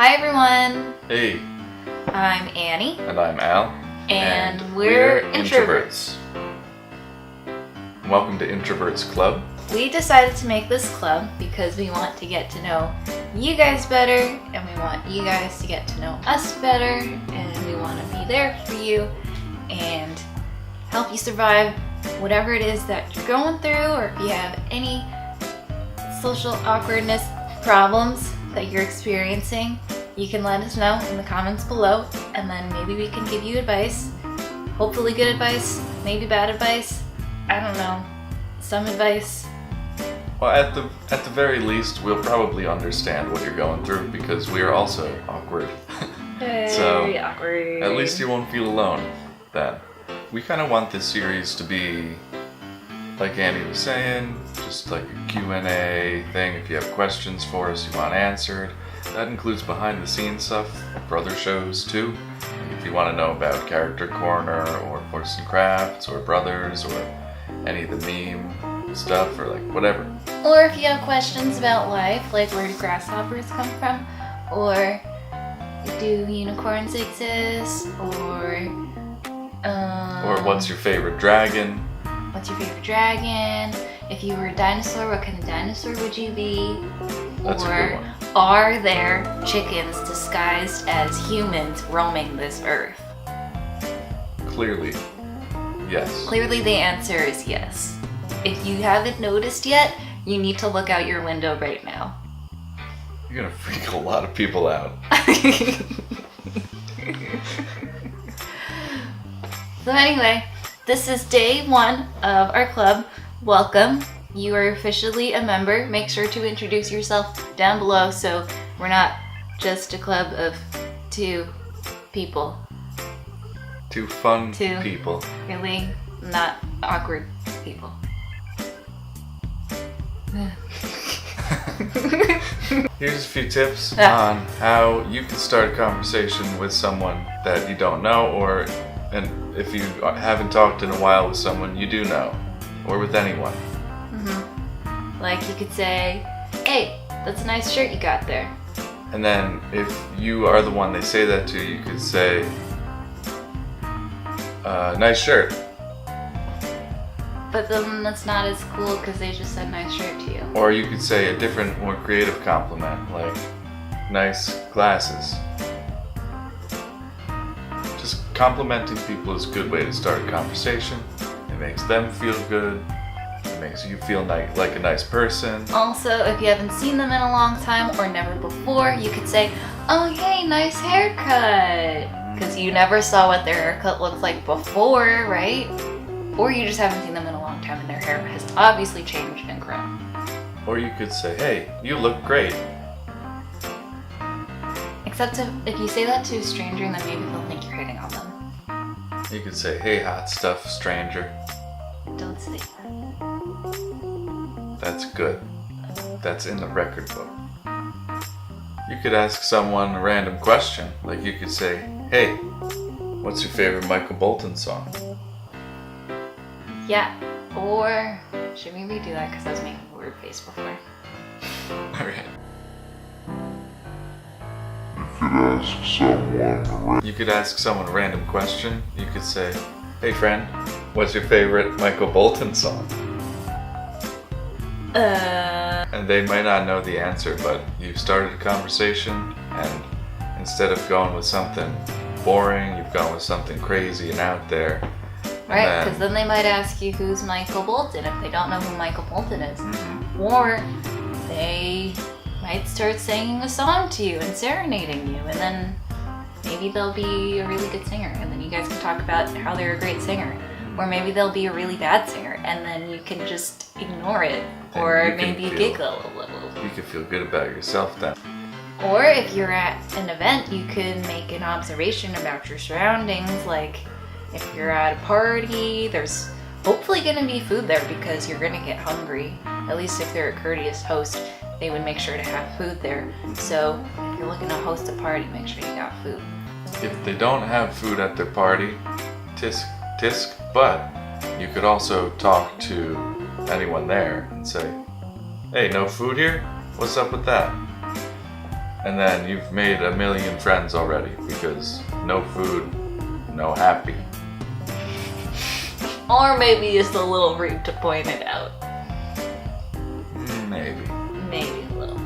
Hi everyone, Hey, I'm Annie, and I'm Al, and we're Introverts. Welcome to Introverts Club. We decided to make this club because we want to get to know you guys better, and we want you guys to get to know us better, and we want to be there for you and help you survive whatever it is that you're going through, or if you have any social awkwardness problems that you're experiencing, you can let us know in the comments below, and then maybe we can give you advice. Hopefully good advice, maybe bad advice, I don't know, some advice. Well, at the very least, we'll probably understand what you're going through because we are also awkward. Very awkward. At least you won't feel alone then. We kind of want this series to be, like Andy was saying, just like a Q&A thing. If you have questions for us you want answered, that includes behind the scenes stuff for other shows too. If you want to know about Character Corner or Force and Crafts or Brothers or any of the meme stuff or like whatever. Or if you have questions about life, like where do grasshoppers come from, or do unicorns exist, or what's your favorite dragon? What's your favorite dragon? If you were a dinosaur, what kind of dinosaur would you be? That's a good one. Are there chickens disguised as humans roaming this earth? Clearly, yes. Clearly the answer is yes. If you haven't noticed yet, you need to look out your window right now. You're gonna freak a lot of people out. So anyway, this is day 1 of our club. Welcome. You are officially a member. Make sure to introduce yourself down below so we're not just a club of 2 people. 2 fun 2 people. Really not awkward people. Here's a few tips on how you can start a conversation with someone that you don't know, and if you haven't talked in a while with someone you do know, or with anyone. Like you could say, hey, that's a nice shirt you got there. And then if you are the one they say that to, you could say, nice shirt. But then that's not as cool because they just said nice shirt to you. Or you could say a different, more creative compliment, like nice glasses. Just complimenting people is a good way to start a conversation. It makes them feel good. It makes you feel like a nice person. Also, if you haven't seen them in a long time or never before, you could say, oh hey, nice haircut. Because you never saw what their haircut looked like before, right? Or you just haven't seen them in a long time and their hair has obviously changed and grown. Or you could say, hey, you look great. Except if you say that to a stranger, then maybe they'll think you're hitting on them. You could say, hey, hot stuff, stranger. Don't say that. That's good. That's in the record book. You could ask someone a random question. Like you could say, hey, what's your favorite Michael Bolton song? Yeah, or should we redo that because I was making a weird face before? Alright. You could ask someone a random question. You could say, hey friend, what's your favorite Michael Bolton song? And they might not know the answer, but you've started a conversation, and instead of going with something boring, you've gone with something crazy and out there. Right, because then they might ask you who's Michael Bolton if they don't know who Michael Bolton is. Or they might start singing a song to you and serenading you, and then maybe they'll be a really good singer, and then you guys can talk about how they're a great singer. Or maybe they'll be a really bad singer, and then you can just ignore it, or maybe giggle a little. You can feel good about yourself then. Or if you're at an event, you could make an observation about your surroundings, like if you're at a party, there's hopefully going to be food there because you're going to get hungry. At least if they're a courteous host, they would make sure to have food there. So if you're looking to host a party, make sure you got food. If they don't have food at their party, tisk, but you could also talk to anyone there and say, hey, no food here? What's up with that? And then you've made 1 million friends already because no food, no happy. Or maybe just a little rude to point it out. Maybe. Maybe a little.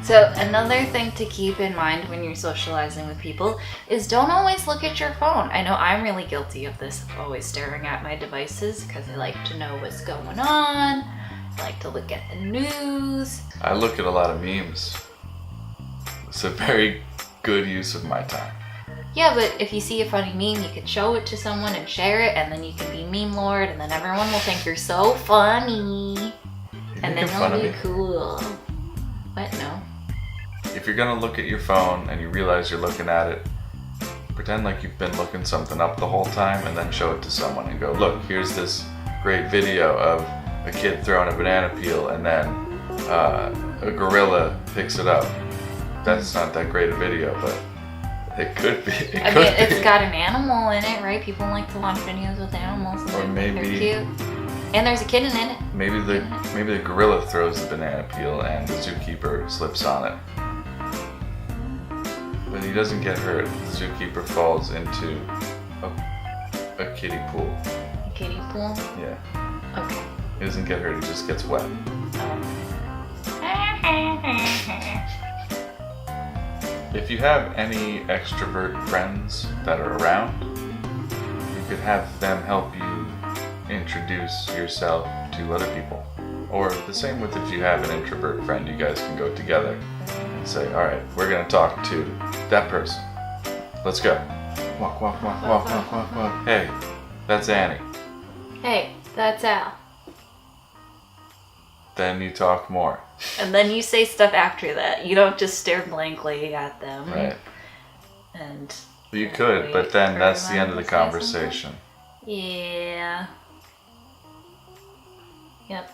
So another thing to keep in mind when you're socializing with people is don't always look at your phone. I know I'm really guilty of this, of always staring at my devices because I like to know what's going on. I like to look at the news. I look at a lot of memes. It's a very good use of my time. Yeah, but if you see a funny meme, you could show it to someone and share it, and then you can be meme lord, and then everyone will think you're so funny. And then they'll be cool. What? No. If you're gonna look at your phone and you realize you're looking at it, pretend like you've been looking something up the whole time and then show it to someone and go, look, here's this great video of a kid throwing a banana peel and then a gorilla picks it up. That's not that great a video, but it could be. It's got an animal in it, right? People like to watch videos with animals. Or maybe they're cute. And there's a kitten in it. Maybe the gorilla throws the banana peel and the zookeeper slips on it. But he doesn't get hurt. The zookeeper falls into a kiddie pool. A kiddie pool? Yeah. Okay. He doesn't get hurt, he just gets wet. If you have any extrovert friends that are around, you could have them help you introduce yourself to other people. Or the same with if you have an introvert friend, you guys can go together and say, alright, we're going to talk to that person. Let's go. Walk, walk, walk, walk, walk, walk, walk. Hey, that's Annie. Hey, that's Al. Then you talk more. And then you say stuff after that. You don't just stare blankly at them. Right. And you could, but then that's the end of the conversation. Yeah. Yep.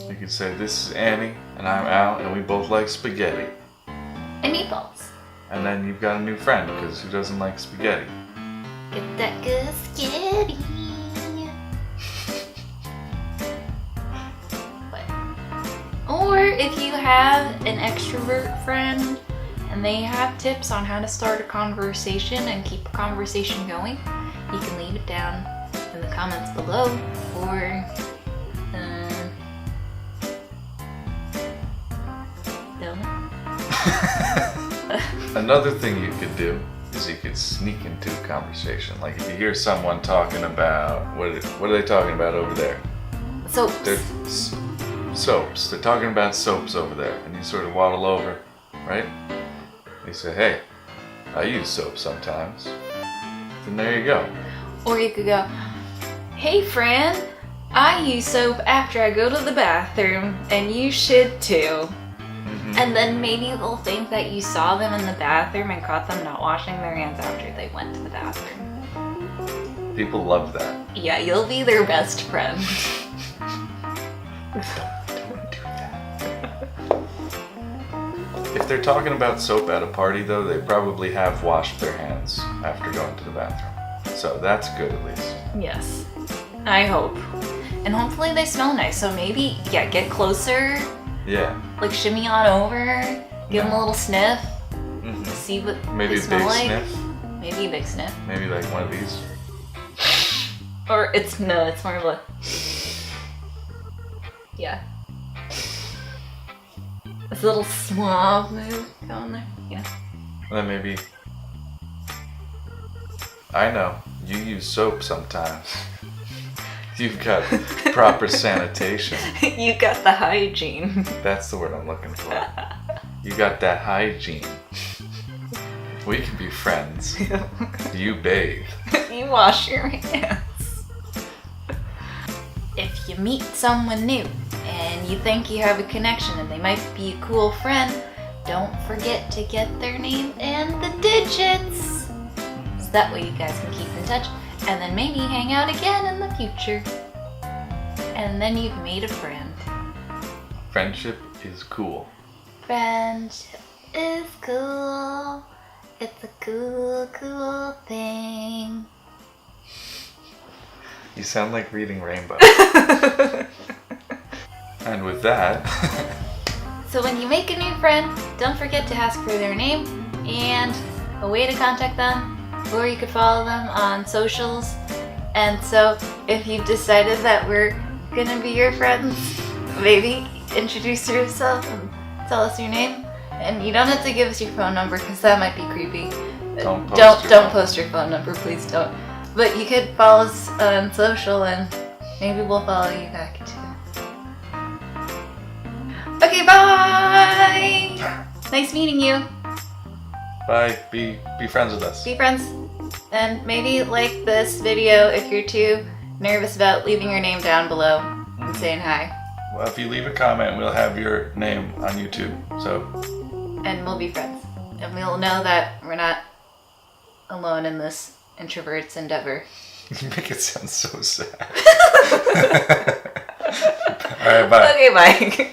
You could say, this is Annie, and I'm Al, and we both like spaghetti. And meatballs. And then you've got a new friend, because who doesn't like spaghetti? Get that good spaghetti. Or if you have an extrovert friend and they have tips on how to start a conversation and keep a conversation going, you can leave it down in the comments below, or don't know. Another thing you could do is you could sneak into a conversation. Like if you hear someone talking about, what are they talking about over there? Soaps. They're soaps. They're talking about soaps over there. And you sort of waddle over, right? You say, hey, I use soap sometimes. Then there you go. Or you could go, hey friend, I use soap after I go to the bathroom, and you should too. Mm-hmm. And then maybe they'll think that you saw them in the bathroom and caught them not washing their hands after they went to the bathroom. People love that. Yeah, you'll be their best friend. Don't do that. If they're talking about soap at a party, though, they probably have washed their hands after going to the bathroom. So that's good, at least. Yes, I hope. And hopefully they smell nice, so maybe, yeah, get closer. Yeah. Like shimmy on over, give them a little sniff, see what maybe they smell a big like. sniff. Maybe a big sniff. Maybe like one of these. Or it's more of a, yeah. It's a little suave move going there, yeah. And then maybe, I know, you use soap sometimes. You've got proper sanitation. You got the hygiene. That's the word I'm looking for. You got that hygiene. We can be friends. You bathe. You wash your hands. If you meet someone new and you think you have a connection and they might be a cool friend, don't forget to get their name and the digits. So that way you guys can keep in touch and then maybe hang out again in the future. And then you've made a friend. Friendship is cool. Friendship is cool. It's a cool, cool thing. You sound like reading Rainbow. And with that... So when you make a new friend, don't forget to ask for their name and a way to contact them, or you could follow them on socials. And so if you've decided that we're gonna be your friends, maybe introduce yourself and tell us your name. And you don't have to give us your phone number because that might be creepy. Don't post your phone number, please don't. But you could follow us on social and maybe we'll follow you back too. Okay, bye! Nice meeting you. Bye. Be friends with us. Be friends. And maybe like this video if you're too nervous about leaving your name down below and saying hi. Well, if you leave a comment, we'll have your name on YouTube. And we'll be friends. And we'll know that we're not alone in this introverts endeavor. You make it sound so sad. All right, bye. Okay, bye.